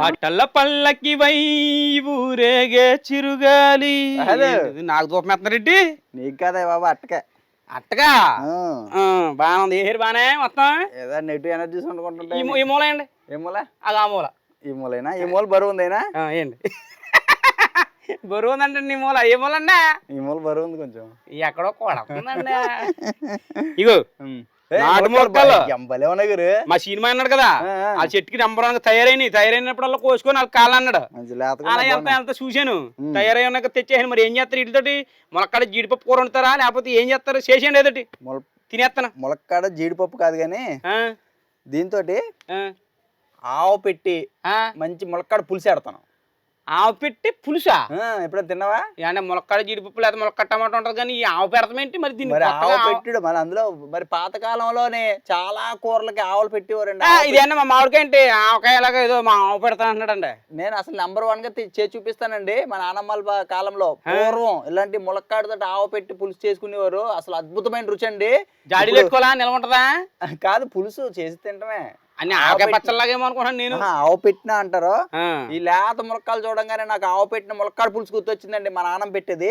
పాటల పల్లకి వై ఊరేగే చిరుగాలి. నాకు దూపమెత్తనారెడ్డి. నీకు కదా బాబు అట్టకే అట్టగా బాగా ఉంది. ఏ బానే మొత్తం ఏదో నెగిటివ్ ఎనర్జీస్ అనుకుంటుంటా. ఈ మూల అండి. ఏ మూల? అది ఆ మూల. ఈ మూలైనా? ఈ మూల బరువు ఉందైనా ఏంటి బరువు ఉందంటే నీ మూల ఏ మూల అండి? ఈ మూల బరువు ఉంది కొంచెం. ఎక్కడో కొడుతుందండి. ఇగో నాటు మొక్కలు మా సినిమా అన్నాడు కదా, ఆ చెట్టుకి నెంబర్ తయారైనప్పుడల్లా కోసుకొని వాళ్ళకి కాళ్ళు అన్నాడు. అలా ఎంత చూశాను. తయారై ఉన్నాక తెచ్చేసాను. మరి ఏం చేస్తారు వీటితోటి? ములక్కాడ జీడిపప్పు కూర వండుతారా లేకపోతే ఏం చేస్తారు? చేసేయండి ఏదోటి తినేస్తాను. ములక్కాడ జీడిపప్పు కాదు కానీ దీంతో ఆవు పెట్టి మంచి ములక్కాడ పులుసు పెడతాను. ఆవు పెట్టి పులుసా? ఎప్పుడైనా తిన్నావా? అంటే ములక్కాడ జీడిపప్పు లేదా ములక్కాడ టమాటా ఉంటుంది కానీ ఈ ఆవు పెడతామేంటి మరి? దీన్ని ఆవు పెట్టుడు మరి అందులో మరి పాతకాలంలోనే చాలా కూరలకి ఆవులు పెట్టేవారండి. ఇది అన్న మా మామిడికాయ అంటే ఆవకాయ ఎలాగ ఏదో మా ఆవు పెడతాను అన్నాడండి. నేను అసలు నెంబర్ 1 గా చేసి చూపిస్తానండి. మా నాన్నమ్మల కాలంలో పూర్వం ఇలాంటి ములక్కాడతో ఆవు పెట్టి పులుసు చేసుకునేవారు. అసలు అద్భుతమైన రుచి అండి. జాడీలు పెట్టుకోవాలా? నిలవంటదా? కాదు, పులుసు చేసి తింటమే. అన్ని ఆవకాయ పచ్చలాగేమో అనుకున్నాను నేను. ఆవు పెట్టినా అంటారు. ఈ లేత ములక్కాలు చూడంగానే నాకు ఆవు పెట్టిన ములక్కాడ పులుసు గుర్తొచ్చిందండి. మా నాన్న పెట్టేది.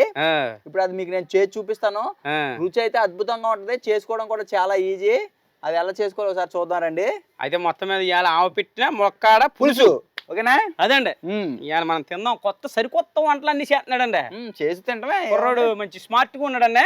ఇప్పుడు అది మీకు నేను చేసి చూపిస్తాను. రుచి అయితే అద్భుతంగా ఉంటది. చేసుకోవడం కూడా చాలా ఈజీ. అది ఎలా చేసుకోవాలి ఒకసారి చూద్దాం రండి. అయితే మొత్తం మీద ఇవాళ ఆవు పెట్టిన ములక్కాడ పులుసు. ఓకేనా? అదండి ఇవాళ మనం తిందాం. సరికొత్త వంటలు అన్ని చేస్తున్నాడండి. చేసి తింటమే. కుర్రాడు మంచి స్మార్ట్ గా ఉన్నాడండి.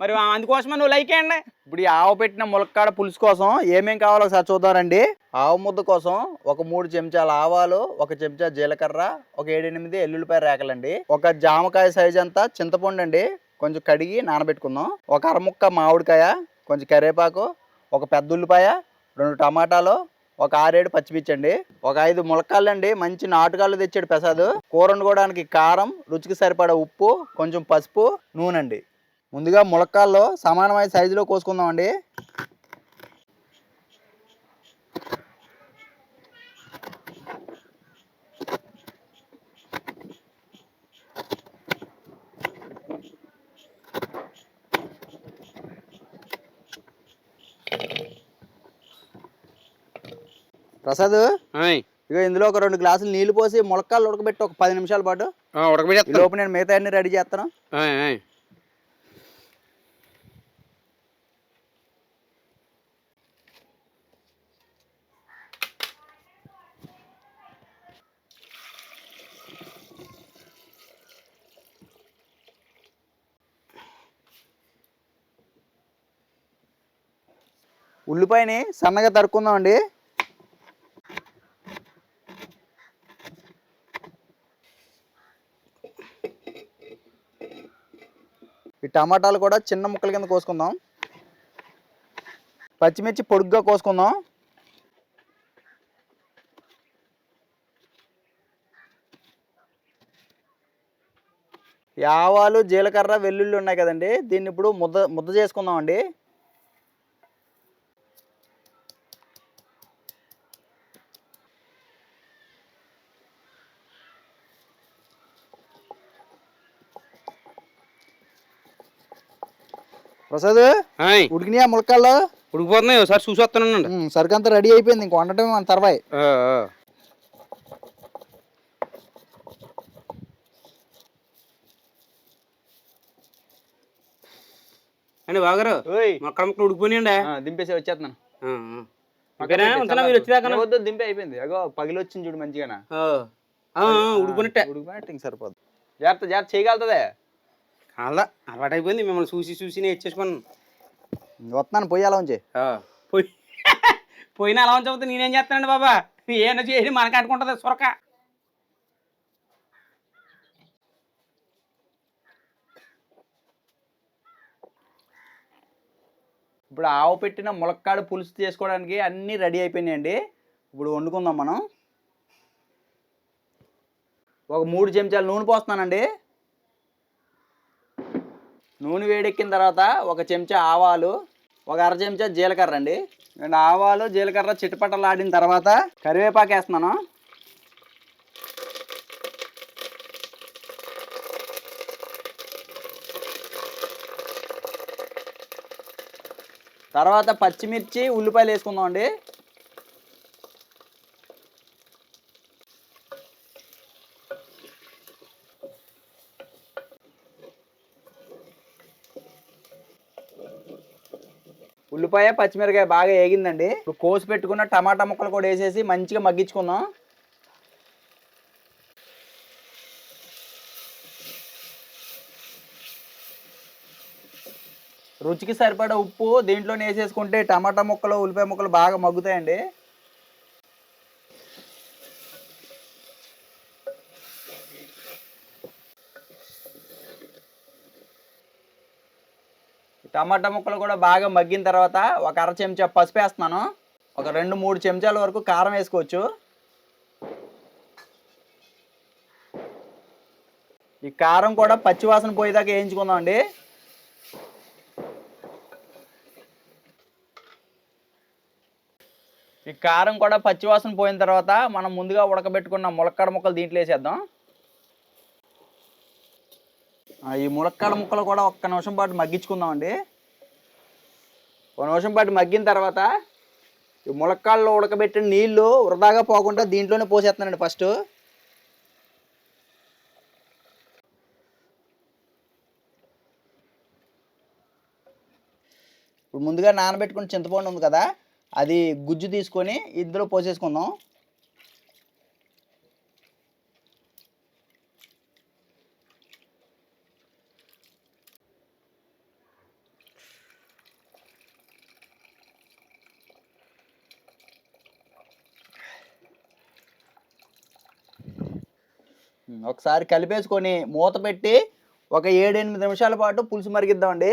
మరి అందుకోసమే నువ్వు లైక్ అయ్యండి. ఇప్పుడు ఈ ఆవు పెట్టిన ములక్కాడ పులుసు కోసం ఏమేం కావాలో ఒకసారి చూద్దామండి. ఆవు ముద్ద కోసం ఒక 3 చెంచాల ఆవాలు, 1 చెంచా జీలకర్ర, ఒక 7-8 ఎల్లుల్లిపాయ రేకలండి, ఒక జామకాయ సైజ్ అంతా చింతపండు అండి, కొంచెం కడిగి నానబెట్టుకుందాం, ఒక అరముక్క మామిడికాయ, కొంచెం కరివేపాకు, ఒక పెద్ద ఉల్లిపాయ, 2 టమాటాలు, ఒక 6-7 పచ్చిమిర్చి అండి, ఒక 5 ములక్కాళ్ళు అండి. మంచి నాటుకాళ్ళు తెచ్చాడు ప్రసాద్. కూర వండుకోవడానికి కారం, రుచికి సరిపడా ఉప్పు, కొంచెం పసుపు, నూనె అండి. ముందుగా ములక్కాళ్ళు సమానమైన సైజులో కోసుకుందాం అండి. ప్రసాద్ ఇక ఇందులో ఒక 2 గ్లాసులు నీళ్లు పోసి ములక్కాళ్ళు ఉడకబెట్టి ఒక 10 నిమిషాల పాటు ఉడకబెట్టి లోపు నేను మిగతా అన్ని రెడీ చేస్తాను. ఉల్లిపాయని సన్నగా తరుక్కుందాం అండి. ఈ టమాటాలు కూడా చిన్న ముక్కల కింద కోసుకుందాం. పచ్చిమిర్చి పొడుగ్గా కోసుకుందాం. ఆవాలు, జీలకర్ర, వెల్లుల్లి ఉన్నాయి కదండి, దీన్ని ఇప్పుడు ముద్ద చేసుకుందాం అండి. ప్రసాద్ ఉడికినాయా ములక్కాళ్ళు? ఉడికిపోతున్నాయి. ఒకసారి చూసి వస్తానండి. సరికంతా రెడీ అయిపోయింది. ఇంక వండటమే మన తర్వాయి. అండి బాగారు మొక్కలు ఉడికిపోయినాయండి. దింపేసి వచ్చేస్తున్నాను. మీరు వచ్చేదాకా వద్దు, దింపే అయిపోయింది. అగో పగిలి వచ్చింది చూడు మంచిగా. ఉడికిపోయినట్టే ఇంక సరిపోద్ది. జాగ్రత్త చేయగలుగుతుంది. అలా అలవాటు అయిపోయింది. మిమ్మల్ని చూసి నేర్చేసుకున్నాను. వస్తున్నాను. పొయ్యి అలా ఉంచే. పోయినా అలా ఉంచకపోతే నేనేం చేస్తానండి బాబా? ఏమైనా చేసి మనకి అంటుకుంటుంది సొరక. ఇప్పుడు ఆవు పెట్టిన ములక్కాడ పులుసు చేసుకోవడానికి అన్నీ రెడీ అయిపోయినాయండి. ఇప్పుడు వండుకుందాం మనం. ఒక 3 చెంచాలు నూనె పోస్తున్నానండి. నూనె వేడెక్కిన తర్వాత 1 చెంచా ఆవాలు, ఒక 1/2 చెంచా జీలకర్ర అండి. అండ్ ఆవాలు, జీలకర్ర చిటపటలాడిన తర్వాత కరివేపాకు వేస్తున్నాను. తర్వాత పచ్చిమిర్చి, ఉల్లిపాయలు వేసుకుందాం అండి. ఉల్లిపాయ పచ్చిమిరకాయ బాగా వేగిందండి. ఇప్పుడు కోసి పెట్టుకున్న టమాటా ముక్కలు కూడా వేసేసి మంచిగా మగ్గించుకుందాం. రుచికి సరిపడా ఉప్పు దీంట్లోనే వేసేసుకుంటే టమాటా ముక్కలు ఉల్లిపాయ ముక్కలు బాగా మగ్గుతాయండి. టమాటా ముక్కలు కూడా బాగా మగ్గిన తర్వాత ఒక అర చెంచా పసుపు వేస్తున్నాను. ఒక 2-3 చెంచాల వరకు కారం వేసుకోవచ్చు. ఈ కారం కూడా పచ్చివాసన పోయేదాకా వేయించుకుందాం అండి. ఈ కారం కూడా పచ్చివాసన పోయిన తర్వాత మనం ముందుగా ఉడకబెట్టుకున్న ములక్కాడ ముక్కలు దీంట్లో వేసేద్దాం. ఈ ములక్కాడ ముక్కలు కూడా ఒక్క నిమిషం పాటు మగ్గించుకుందాం అండి. ఒక నిమిషం పాటు మగ్గిన తర్వాత ఈ ములక్కాడలో ఉడకబెట్టిన నీళ్లు వృధాగా పోకుండా దీంట్లోనే పోసేస్తున్నానండి. ఫస్ట్ ఇప్పుడు ముందుగా నానబెట్టుకున్న చింతపండు ఉంది కదా, అది గుజ్జు తీసుకొని ఇందులో పోసేసుకుందాం. ఒకసారి కలిపేసుకొని మూత పెట్టి ఒక 7-8 నిమిషాల పాటు పులుసు మరిగిద్దామండి.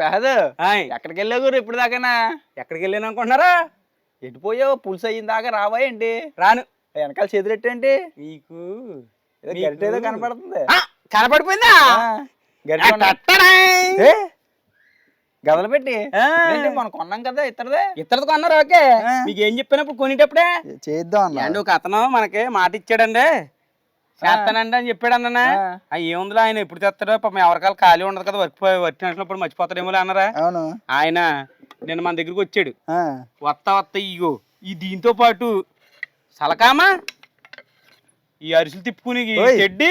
పెహద్ ఎక్కడికి వెళ్ళావు గురు ఇప్పుడు దాకానా? ఎక్కడికి వెళ్ళాను అనుకుంటున్నారా? ఎటు పోయావు? పులుసు అయిన దాకా రావా ఏంటి? రాను. వెనకాల చేతులెట్టేంటి? మీకు గరిట ఏదో కనపడుతుంది. కనపడిపోయిందా? గదలు పెట్టి మనం కొన్నాం కదా ఇతరది కొన్నారు. ఓకే, మీకు ఏం చెప్పినప్పుడు కొనేటప్పుడే చేద్దాం అండి. ఒక అతను మనకి మాట ఇచ్చాడండి, చేస్తానండి అని చెప్పాడు అన్న. ఏముందిలో ఆయన ఎప్పుడు తెస్తాడో పాపం, ఎవరికాలు ఖాళీ ఉండదు కదా, వర్క్ నచ్చినప్పుడు మర్చిపోతాడేమో అన్నారా. ఆయన నిన్న మన దగ్గరికి వచ్చాడు. వస్తా ఇగో ఈ దీంతో పాటు సలకామా ఈ అరిసెలు తిప్పుకుని చెడ్డి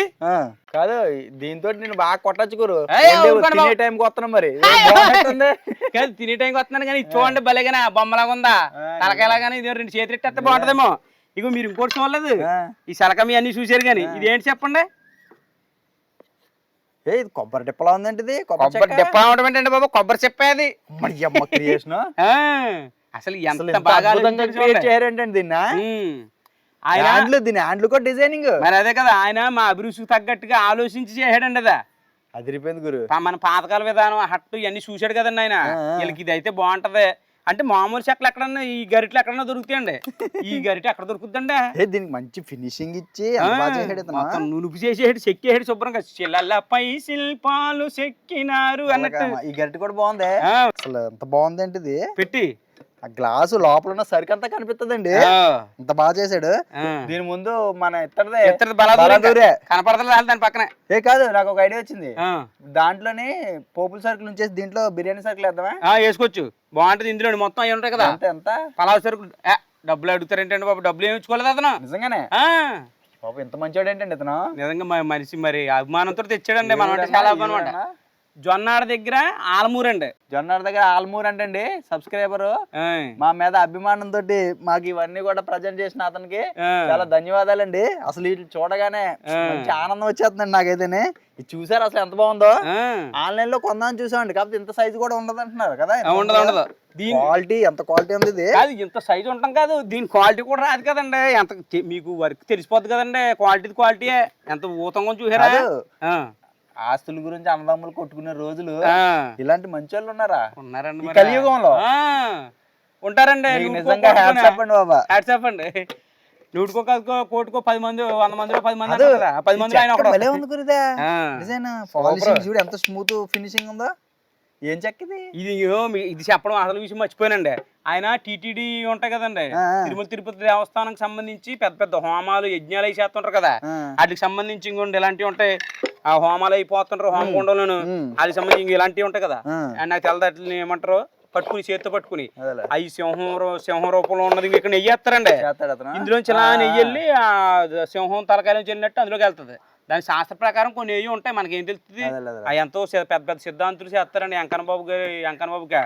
కాదు, దీంతో నేను బాగా కొట్టచ్చుకోరు టైంకి వస్తున్నాం. మరి తినే టైంకి వస్తున్నాను కానీ చూడండి భలేగానే బొమ్మలాగా ఉందా, తలకాయలాగానే ఇది 2 చేతులు ఎట్టేస్తే బాగుంటదేమో. ఇగో మీరు ఇంకోటి చూడలేదు, ఈ సలక మీ అన్ని చూసారు కానీ ఇది ఏంటి చెప్పండి? ఇది కొబ్బరి డిప్పలా ఉందండి. కొబ్బరి డిప్పలా ఉండడం ఏంటండి బాబు? కొబ్బరి చెప్పేది అసలు ఎంత బాగా చేయారంటండి దీన్ని. దీని హ్యాండ్లు కూడా డిజైనింగ్ మరి అదే కదా, ఆయన మా అభిరుచికి తగ్గట్టుగా ఆలోచించి చేసాడండి. అదా అదిరిపోయింది గురు. మన పాతకాల విధానం హట్టు ఇవన్నీ చూసాడు కదండి ఆయన. వీళ్ళకి ఇది అయితే బాగుంటది అంటే మామూలు చెక్కలు ఎక్కడన్నా ఈ గరిటలు ఎక్కడన్నా దొరుకుతాయండి, ఈ గరిట ఎక్కడ దొరుకుతుందండి? దీనికి మంచి ఫినిషింగ్ ఇచ్చి నునుపు చేసేడు, చెక్కేడు శుభ్రంగా. శిలలపై శిల్పాలు చెక్కినారు అన్నట్టు ఈ గరిట కూడా బాగుంది. అసలు ఎంత బాగుంది అంటే ఇది పెట్టి ఆ గ్లాసు లోపల ఉన్న సరికి అంతా కనిపిస్తుందండి. ఇంత బాగా చేసాడు. దీని ముందు మన కనపడతలేదు దాని పక్కన. కాదు, నాకు ఒక ఐడియా వచ్చింది. దాంట్లోనే పోపుల సరుకులు ఉంచేసి దీంట్లో బిర్యానీ సరుకులు వేద్దామా? వేసుకోవచ్చు, బాగుంటది. ఇందులో మొత్తం అవి ఉంటాయి కదా. ఎంత పలావ్ సరుకులు. డబ్బులు అడుగుతారేంటండి బాబు? డబ్బులు ఏమి ఇచ్చుకోలేదు అతను. నిజంగానే బాబు, ఎంత మంచివాడు ఏంటండి ఇతను. నిజంగా మనిషి మరి అభిమానంతో తెచ్చాడండి. మనం అంటే చాలా అభిమానం అంట. జొన్నాడ దగ్గర ఆలమూరు అండి. జొన్నాడ దగ్గర ఆలమూరు అంటండి. సబ్స్క్రైబరు మా మీద అభిమానంతో మాకు ఇవన్నీ కూడా ప్రజెంట్ చేసిన అతనికి చాలా ధన్యవాదాలండి. అసలు వీళ్ళు చూడగానే మంచి ఆనందం వచ్చేస్తుందండి నాకైతేనే. ఇది చూసారు అసలు ఎంత బాగుందో. ఆన్లైన్ లో కొందామని చూసామండి, కాకపోతే ఇంత సైజు కూడా ఉండదు అంటున్నారు కదా. ఉండదు. క్వాలిటీ ఎంత క్వాలిటీ ఉంది ఇది. ఇంత సైజు ఉంటాం కాదు, దీని క్వాలిటీ కూడా రాదు కదండి. ఎంత మీకు వర్క్ తెలిసిపోద్ది కదండి. క్వాలిటీయే ఎంత ఊతంగా చూసారా. ఆస్తుల గురించి అన్నదమ్ములు కొట్టుకునే రోజులు ఇలాంటి మంచి వాళ్ళు ఉన్నారండి కలియుగంలో. ఉంటారండి. నిజంగా హ్యాట్సాప్ అండి బాబా, హ్యాట్సాప్ అండి. నూటికో కోటికో 10 మంది 100 మందిలో 10 మంది 10 మంది ఆయన చూడు ఎంత స్మూత్ ఫినిషింగ్ ఉందో. ఏం చెక్కిది ఇది చెప్పడం అసలు విషయం మర్చిపోయానండి. ఆయన టీటీడీ ఉంటాయి కదండి, తిరుమల తిరుపతి దేవస్థానానికి సంబంధించి పెద్ద పెద్ద హోమాలు యజ్ఞాలు అయి చేస్తుంటారు కదా. వాటికి సంబంధించి ఇంకోండి ఇలాంటివి ఉంటాయి. ఆ హోమాలు అయిపోతుంటారు హోమకుండంలోను. వాటికి సంబంధించి ఇలాంటివి ఉంటాయి కదా. నాకు తెల్లదట్లు ఏమంటారు, పట్టుకుని చేతితో పట్టుకుని అవి సింహం రూపంలో ఉన్నది ఇక్కడ నెయ్యేస్తారండి. ఇందులోంచి ఇలా నెయ్యి వెళ్ళి ఆ సింహం తలకాయలోంచి వెళ్ళినట్టు అందులోకి వెళ్తుంది. దాని శాస్త్ర ప్రకారం కొన్ని ఏవి ఉంటాయి, మనకేం తెలుస్తుంది. అవి ఎంతో పెద్ద పెద్ద సిద్ధాంతులు చేస్తారండి. వెంకన్నబాబుగా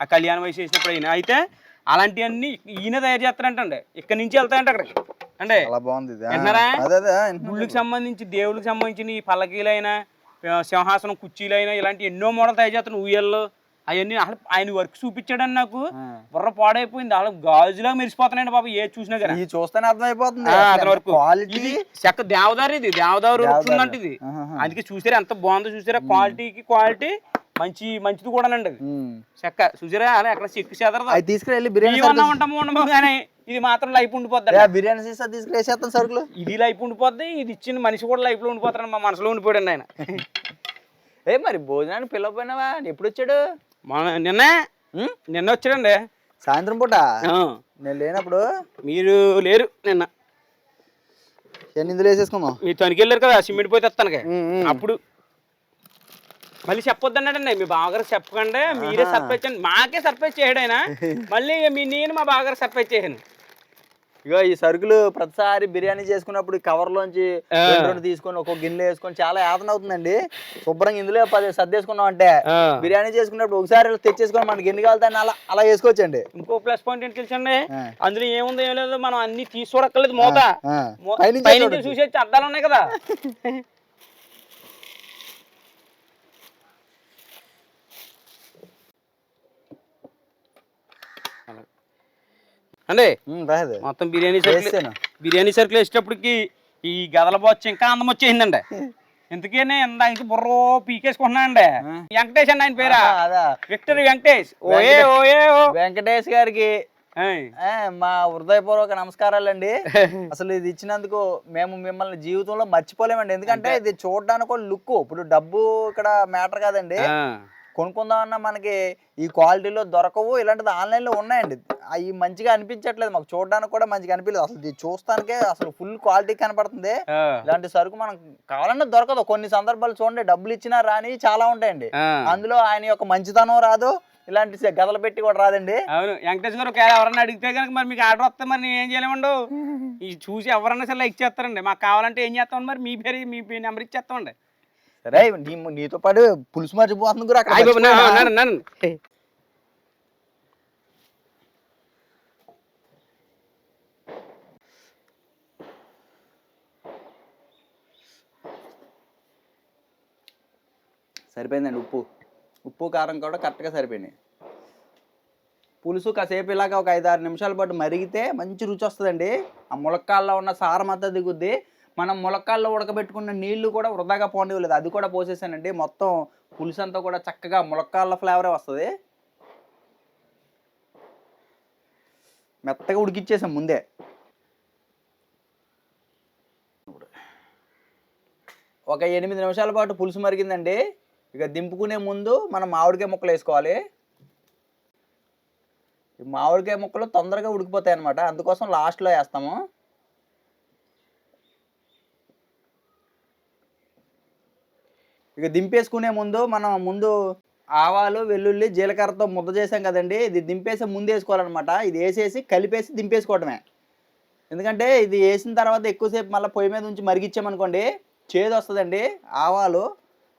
ఆ కళ్యాణ వయసు చేసినప్పుడు అయినా అయితే అలాంటివన్నీ ఈయన తయారు చేస్తారంటండి. ఇక్కడి నుంచి వెళ్తాయంట అక్కడికి అంటే. విన్నారా? గుళ్ళకి సంబంధించి దేవుడికి సంబంధించిన ఈ పల్లకీలైనా సింహాసనం కుర్చీలైనా ఇలాంటి ఎన్నో మోడల్ తయారు చేస్తాను. ఊయల్లో అవన్నీ అసలు ఆయన వర్క్ చూపించాడని నాకు బుర్ర పాడైపోయింది. అలా గాజులా మెరిసిపోతున్నాయండి బాబు, ఏ చూసినా కానీ చూస్తేనే అర్థమైపోతుంది అతని వరకు. ఇది చెక్క దేవదారు, ఇది దేవదారు వస్తుందంట ఇది. అందుకే చూసారా ఎంత బాగుందో, చూసారా క్వాలిటీకి క్వాలిటీ మంచిది కూడానండి అది చెక్క. చూసారా అలా ఎక్కడ చెక్కు చెదరదు. తీసుకెళ్ళి ఉండము కానీ ఇది మాత్రం లైఫ్ ఉండిపోద్ది. బిర్యానీ తీసుకెళ్ళేసేస్తాం సరుకులు. ఇది లైఫ్ ఉండిపోద్ది, ఇది ఇచ్చిన మనిషి కూడా లైఫ్ లో ఉండిపోతాడు. మా మనసులో ఉండిపోయాడు ఆయన. మరి భోజనానికి పిలవపోయినావా? ఎప్పుడు వచ్చాడు? నిన్న వచ్చాడండి సాయంత్రం పూట. నేను లేనప్పుడు మీరు లేరు నిన్న. ఇందులో వేసేసుకుందాం. మీరు తనికి వెళ్ళారు కదా సిమెంట్ పోయి తెస్తానికి. అప్పుడు మళ్ళీ చెప్పొద్దు అన్నాడండి. మీ బావగారికి చెప్పకండి, మీరే సర్ప్రైజ్ చేయండి. మాకే సర్ప్రైజ్ చేయడు ఆయన. మళ్ళీ నేను మా బావగారికి సర్ప్రైజ్ చేయను. ఇగో ఈ సరుకులు ప్రతిసారి బిర్యానీ చేసుకున్నప్పుడు కవర్లోంచి తీసుకొని ఒక్కొక్క గిన్నెలు వేసుకొని చాలా యాతన అవుతుందండి. శుభ్రంగా ఇందులో 10 సర్దేసుకున్నాం అంటే బిర్యానీ చేసుకున్నప్పుడు ఒకసారి తెచ్చేసుకొని మనకి ఎన్ని కావాలని అలా వేసుకోవచ్చండి. ఇంకో ప్లస్ పాయింట్ ఏంటి తెలుసండి, అందులో ఏముందో ఏం లేదు, మనం అన్ని తీసుకోరక్కర్లేదు. మూత పైనుంచి చూసే అద్దాలు ఉన్నాయి కదా. అంటే మొత్తం బిర్యానీ సరుకులు వేసేటప్పటికి ఈ గదల బొచ్చ ఇంకా అందం వచ్చేసిందండి. ఎందుకనే ఇంక బుర్రో పీకేసుకుంటున్నానండి. వెంకటేష్ అండి ఆయన పేరా, విక్టర్ వెంకటేష్. వెంకటేష్ గారికి మా హృదయపూర్వక నమస్కారాలండి. అసలు ఇది ఇచ్చినందుకు మేము మిమ్మల్ని జీవితంలో మర్చిపోలేమండి. ఎందుకంటే ఇది చూడడానికి లుక్. ఇప్పుడు డబ్బు ఇక్కడ మ్యాటర్ కాదండి. కొనుక్కుందామన్నా మనకి ఈ క్వాలిటీలో దొరకవు. ఇలాంటిది ఆన్లైన్లో ఉన్నాయండి. అవి మంచిగా అనిపించట్లేదు మాకు, చూడడానికి కూడా మంచిగా అనిపించలేదు. అసలు చూస్తానికే అసలు ఫుల్ క్వాలిటీ కనపడుతుంది. ఇలాంటి సరుకు మనం కావాలన్నా దొరకదు. కొన్ని సందర్భాలు చూడండి, డబ్బులు ఇచ్చినా రాని చాలా ఉంటాయండి. అందులో ఆయన యొక్క మంచితనం రాదు, ఇలాంటి గదలు పెట్టి కూడా రాదండి. అవును వెంకటేష్ గారు ఎవరన్నా అడిగితే కనుక మరి మీకు ఆర్డర్ వస్తే మరి నేను ఏం చేయలేమండు. ఈ చూసి ఎవరన్నా సరే లైక్ చేస్తారండి. మాకు కావాలంటే ఏం చేస్తామండి, మరి మీ నెంబర్ ఇచ్చేస్తామండి. సరే నీతో పాటు పులుసు మర్చిపోతుంది కూడా. సరిపోయిందండి. ఉప్పు కారం కూడా కరెక్ట్గా సరిపోయినాయి. పులుసు కాసేపు ఇలాగ ఒక 5-6 నిమిషాల పాటు మరిగితే మంచి రుచి వస్తుందండి. ఆ ములక్కాల్లో ఉన్న సారం అంతా దిగుద్ది. మనం ములక్కాల్లో ఉడకబెట్టుకున్న నీళ్లు కూడా వృధాగా పోనివ్వలేదు, అది కూడా పోసేసానండి. మొత్తం పులుసు అంతా కూడా చక్కగా ములక్కాళ్ళ ఫ్లేవరే వస్తుంది. మెత్తగా ఉడికిచ్చేసాం ముందే. ఒక 8 నిమిషాల పాటు పులుసు మరిగిందండి. ఇక దింపుకునే ముందు మనం మామిడికాయ ముక్కలు వేసుకోవాలి. మామిడికాయ ముక్కలు తొందరగా ఉడికిపోతాయి అన్నమాట, అందుకోసం లాస్ట్లో వేస్తాము. ఇక దింపేసుకునే ముందు మనం ఆవాలు, వెల్లుల్లి, జీలకర్రతో ముద్ద చేసాం కదండి, ఇది దింపేసి ముందు వేసుకోవాలన్నమాట. ఇది వేసేసి కలిపేసి దింపేసుకోవడమే. ఎందుకంటే ఇది వేసిన తర్వాత ఎక్కువసేపు మళ్ళీ పొయ్యి మీద ఉంచి మరిగిచ్చామనుకోండి చేదు వస్తుందండి.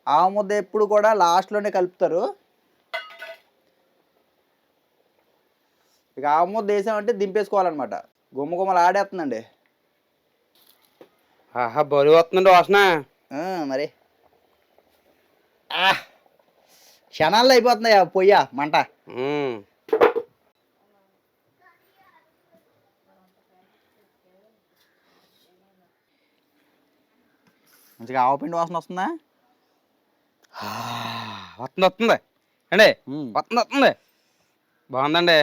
ఆవ ముద్ద ఎప్పుడు కూడా లాస్ట్లోనే కలుపుతారు. ఇక ఆవ ముద్ద వేసామంటే దింపేసుకోవాలన్నమాట. గుమ్మలు ఆడేస్తుందండి. బరువు వస్తుందండి వాసన. మరి క్షణాల్లో అయిపోతుంది పొయ్య మంట. మంచిగా ఆవపిండి వాసన వస్తుందా? వస్తుంది అండి, వస్తుంది. బాగుందండి.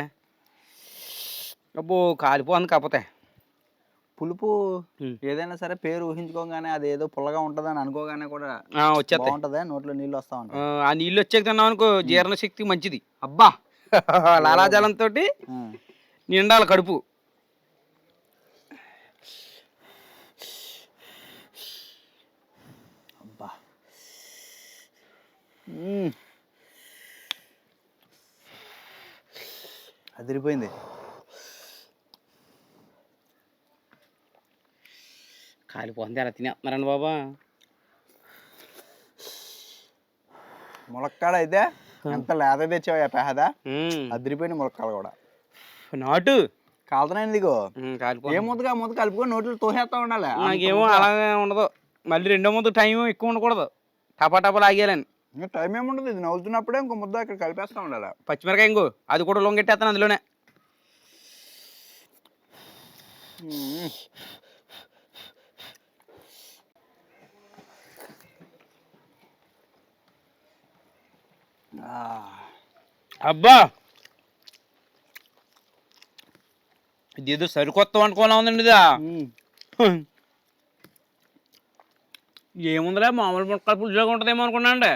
అబ్బో కాలిపోతుంది. కాకపోతే పులుపు ఏదైనా సరే పేరు ఊహించుకోగానే అది ఏదో పుల్లగా ఉంటుందని అనుకోగానే కూడా వచ్చేస్తుంది, నోట్లో నీళ్ళు వస్తా ఉంటాయి. ఆ నీళ్ళు వచ్చాక తిన్నాం అనుకో జీర్ణశక్తి మంచిది. అబ్బా లాలాజలంతో నిండాలి కడుపు. అబ్బా అదిరిపోయింది. కాలిపోతుంది. ఎలా తినేస్తున్నారండి బాబా. ములక్కాడ అయితే ఎంత లేత తెచ్చావా పెహదా అదిరిపోయిన ములక్కాడ కూడా నాటు కాలుతున్నాయి ఇదిగో ఏ ముద్దగా ముద్ద కలుపుకొని నోట్లో తోసేస్తా ఉండాలి. నాకేమో అలాగే ఉండదు, మళ్ళీ రెండో ముద్ద టైం ఎక్కువ ఉండకూడదు, టపా టపా లాగేయాలని. ఇంకా టైం ఏముండదు, ఇది నవ్వుతున్నప్పుడే ఇంకో ముద్ద ఇక్కడ కలిపేస్తా ఉండాలి. పచ్చిమిరకాయ ఇంకో అది కూడా లొంగెట్టేస్తాను అందులోనే. అబ్బా ఇదేదో సరికొత్త వండుకోవాలా ఉందండి ఇదా. ఏముందిలే మామూలు ముక్కలు పులుసులాగా ఉంటుందేమో అనుకున్నా అండి,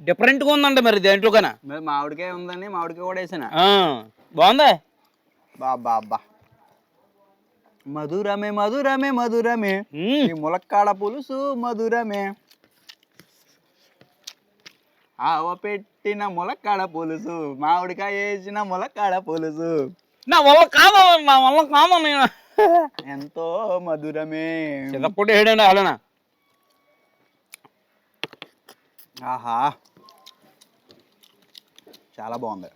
డిఫరెంట్గా ఉందండి మరి దేంట్లో కన్నా. మామిడికాయ ఉందని మామిడికాయ కూడా వేసాను, బాగుందా. బాబా మధురమే మధురమే మధురమే ఈ ములక్కాడ పులుసు మధురమే, ఆవ పెట్టిన ములక్కాడ పులుసు మామిడికాయ వేసిన ములక్కాడ పులుసు నా వల్ల కాదు నేను ఎంతో మధురమే. చిన్నప్పుడు ఏడండి అలానా. ఆహా చాలా బాగుంది.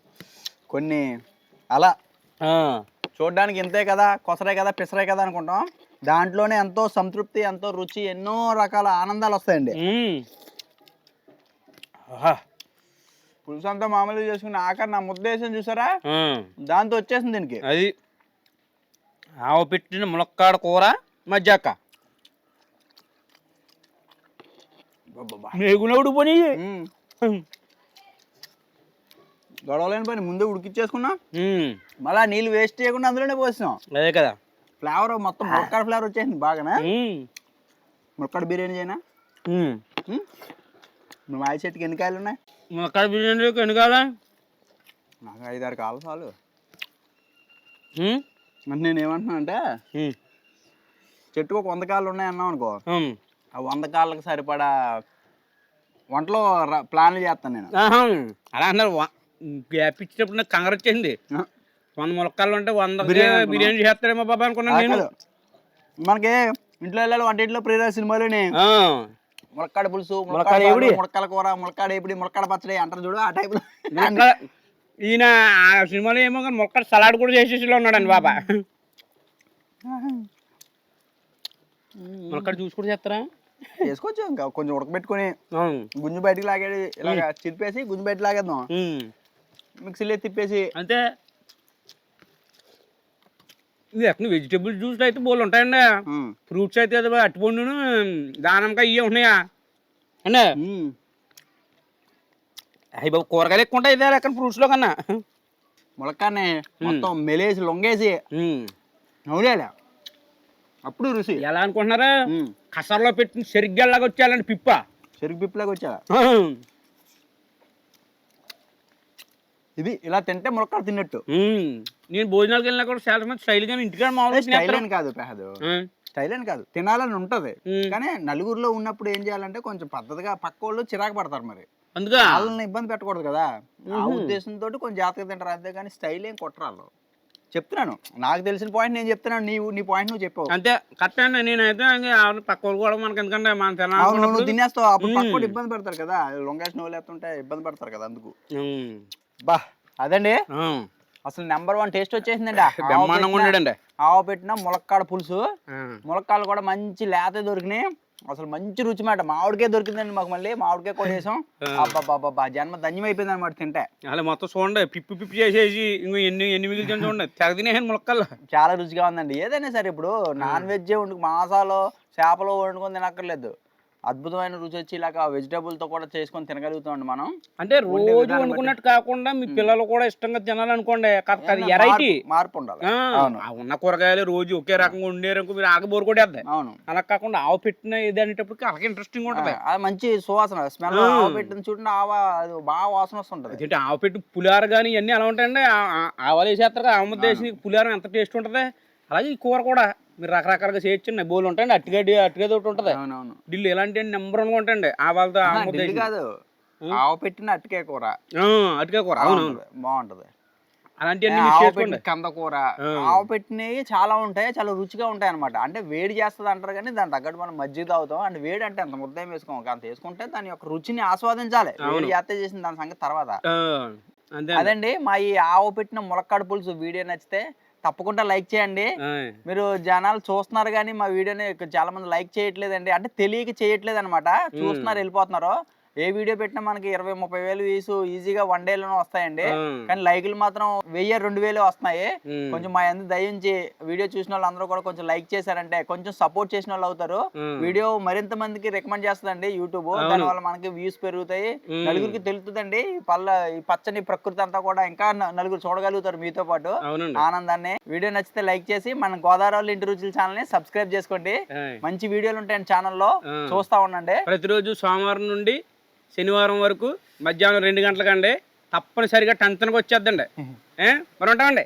కొన్ని అలా చూడడానికి ఇంతే కదా, కొసరే కదా, పిసరే కదా అనుకుంటాం, దాంట్లోనే ఎంతో సంతృప్తి, ఎంతో రుచి, ఎన్నో రకాల ఆనందాలు వస్తాయండి. పులుసు అంతా మామూలుగా చేసుకుని ఆఖరి నా ముద్ద వేసాను చూసారా, దాంతో వచ్చేసింది దీనికి. అది ఆవు పెట్టిన ములక్కాడ కూర మజ్జాక మేగునవుడు పని గొడవలేని పని ముందే ఉడికిచ్చేసుకున్నా, మళ్ళా నీళ్ళు వేస్ట్ చేయకుండా అందులోనే పోసినాం. అదే కదా ఫ్లేవర్ మొత్తం ములక్కాడ ఫ్లేవర్ వచ్చేసింది బాగానే. ములక్కాడ బిర్యానీ చేయనా? నువ్వు మాయ చెట్టుకి ఎన్ని కాయలు ఉన్నాయి? ములక్కాడ బిర్యానీకి ఎన్ని కావాలా? నాకు 5-6 కాయలు చాలు. అంటే నేను ఏమంటున్నా అంటే చెట్టుకు ఒక 100 కాయలు ఉన్నాయి అన్నావు అనుకో, ఆ 100 కాళ్ళకి సరిపడా వంటలో ప్లాన్లు చేస్తాను నేను. అలా అన్నారు, గ్యాప్ ఇచ్చినప్పుడు నాకు కంగారు వచ్చేసింది. 100 ములక్కాయలు ఉంటే 100 బిర్యానీ చేస్తాడేమో బాబా అనుకున్నాను నేను. మనకి ఇంట్లో వెళ్ళాలి వంటింట్లో ప్రియరాజ్ సినిమాలోని ములక్కాడ పులుసు, ములక్కాడ కూర, ములక్కాడ ఏపిడి, ములక్కాడ పచ్చడి అంటారు చూడు, ఆ టైప్ లో ఈయన ఆ సినిమాలో ఏమో కానీ ములక్కాడ సలాడ్ కూడా చేసేసి ఉన్నాడండి బాబా. ములక్కాడ జ్యూస్ కూడా చేస్తారా? చేసుకోవచ్చు, ఇంకా కొంచెం ఉడకబెట్టుకుని గుంజు బయటకు లాగేది, ఇలాగ చిరిపేసి గుంజు బయట లాగేద్దాం, మిక్సీలో తిప్పేసి అంతే. ఇది ఎక్కడ వెజిటేబుల్ జ్యూస్ అయితే బోల్ ఉంటాయండి, ఫ్రూట్స్ అయితే అట్టుపండును దానిమ్మకాయ ఇవే ఉన్నాయా అండి. అయ్యి బాబు కూరగాయలు ఎక్కువ ఉంటాయి ఇదే లెక్కన ఫ్రూట్స్లో కన్నా. ములక్కాడని మొత్తం మెలేసి లొంగేసి నవ్వులేలా అప్పుడు రుచి. ఎలా అనుకుంటున్నారా? కసర్లో పెట్టిన చెరిగ్గల్లాగా వచ్చేయాలండి, పిప్ప చెరుకు పిప్పలాగా వచ్చా. ఇది ఇలా తింటే ములక్కాడ తిన్నట్టు. నేను భోజనాలకు వెళ్ళినా కూడా చాలా మంది స్టైల్ గా ఇంటికాడ మామూలు స్టైల్ అని కాదు పెహదు, స్టైల్ అని కాదు, తినాలని ఉంటది, కానీ నలుగురిలో ఉన్నప్పుడు ఏం చేయాలంటే కొంచెం పద్ధతిగా పక్క వాళ్ళు చిరాకు పడతారు, మరి అందుకే వాళ్ళని ఇబ్బంది పెట్టకూడదు కదా, ఆ ఉద్దేశంతో కొంచెం జాగ్రత్తగా తింటారు, అంతే కానీ స్టైల్ ఏం కొట్టరాళ్ళు. చెప్తున్నాను, నాకు తెలిసిన పాయింట్ నేను చెప్తున్నాను, నీ పాయింట్ నువ్వు చెప్పావు అంతే కరెక్ట్ అండి. నేనైతే పక్క వాళ్ళు కూడా మనకి ఎందుకంటే మనం నువ్వు తినేస్తావు, అప్పుడు పక్క ఇబ్బంది పడతారు కదా, లొంగేసిన వాళ్ళు లేకుంటే ఇబ్బంది పడతారు కదా, అందుకు. బా అదండి అసలు నెంబర్ 1 టేస్ట్ వచ్చేసిందండి. ఆవు పెట్టిన ములక్కాడ పులుసు, ములక్కాడలు కూడా మంచి లేత దొరికినాయి, అసలు మంచి రుచి మాట. మామిడికాయ దొరికిందండి మాకు, మళ్ళీ మామిడికాయ కూడా వేసాం. అబ్బాబ్బా జన్మ ధన్యం అయిపోయింది అనమాట తింటే. అలా మొత్తం చూడండి, పిప్పి చేసేసి ఇంకో ఎన్ని మిగిలిన చూడండి, తెగ ములక్కాలు చాలా రుచిగా ఉందండి. ఏదైనా సరే ఇప్పుడు నాన్ వెజ్ వండుకు మాసాలు చేపలు వండుకొని తినక్కర్లేదు, అద్భుతమైన రుచి వచ్చి ఇలాగ వెజిటబుల్ తో కూడా చేసుకొని తినగలుగుతామండి మనం. అంటే రోజు వండుకున్నట్టు కాకుండా మీ పిల్లలు కూడా ఇష్టంగా తినాలనుకోండి, వెరైటీ మార్పు ఉండాలి. ఉన్న కూరగాయలు రోజు ఒకే రకంగా ఉండేరకు మీరు ఆగబోరు కూడా వేద్దాం. అవును, అలా కాకుండా ఆవు పెట్టిన ఇది అనేటప్పటికి అలాగే ఇంట్రెస్టింగ్ ఉంటుంది, అది మంచి సువాసన స్మెల్. ఆవు పెట్టిన చూడండి అది బాగా వాసన వస్తుంటది. అంటే ఆవు పెట్టి పులిహార కానీ ఇవన్నీ ఎలా ఉంటాయండి, ఆవాలు వేసేస్తారు కదా, ఆవు ముద్ద వేసి పులిహార ఎంత టేస్ట్ ఉంటుంది. అలాగే ఈ కూర కూడా మీరు రకరకాలుగా చేయొచ్చు, బోలు ఉంటాయండి, అట్టుగా తోటి ఉంటుంది. ఢిల్లీ ఎలాంటి నెంబర్ 1 ఉంటాయండి ఆవాలతో. కాదు ఆవు పెట్టిన అట్టుకాయ కూర, అట్టుకాయ కూర అవును బాగుంటది. అలాంటివన్నీ ఆవు మిక్స్ పెట్టిన చేసుకోండి. కందకూర, ఆవు పెట్టినవి చాలా ఉంటాయి, చాలా రుచిగా ఉంటాయి అనమాట. అంటే వేడి చేస్తుంది అంటారు కానీ దాని తగ్గట్టు మనం మజ్జిగ తాగుతాం. అంటే వేడి అంటే అంత ముద్ద ఏం వేసుకోం, అంత వేసుకుంటే దాని యొక్క రుచిని ఆస్వాదించాలి. వేడి చేస్తే చేసిన దాని సంగతి తర్వాత. అంతే అదండి మా ఈ ఆవు పెట్టిన ములక్కాడ పులుసు వీడియో నచ్చితే తప్పకుండా లైక్ చేయండి. మీరు జనాలు చూస్తున్నారు కానీ మా వీడియోని చాలా మంది లైక్ చేయట్లేదండి. అంటే తెలియక చేయట్లేదు అనమాట, చూస్తున్నారు వెళ్ళిపోతున్నారు. ఏ వీడియో పెట్టినా మనకి 20-30 వేలు వ్యూస్ ఈజీగా వన్ డేలోనే వస్తాయండి. కానీ లైకులు మాత్రం 1000-2000 వస్తున్నాయి. కొంచెం మా అందరూ దయించి వీడియో చూసిన వాళ్ళందరూ కూడా కొంచెం లైక్ చేశారంటే కొంచెం సపోర్ట్ చేసిన వాళ్ళు అవుతారు. వీడియో మరింత మందికి రికమెండ్ చేస్తుందండి యూట్యూబ్. దానివల్ల మనకి వ్యూస్ పెరుగుతాయి, నలుగురికి తెలుస్తుందండి. ఈ పచ్చని ప్రకృతి అంతా కూడా ఇంకా నలుగురు చూడగలుగుతారు మీతో పాటు ఆనందాన్ని. వీడియో నచ్చితే లైక్ చేసి మన గోదావరి ఇంటి రుచుల ఛానల్ ని సబ్స్క్రైబ్ చేసుకోండి. మంచి వీడియోలు ఉంటాయండి ఛానల్లో, చూస్తా ఉండండి. ప్రతిరోజు సోమవారం నుండి శనివారం వరకు మధ్యాహ్నం 2 గంటలకండి తప్పనిసరిగా టెన్షన్కి వచ్చేద్దండి. మరి ఉంటామండి.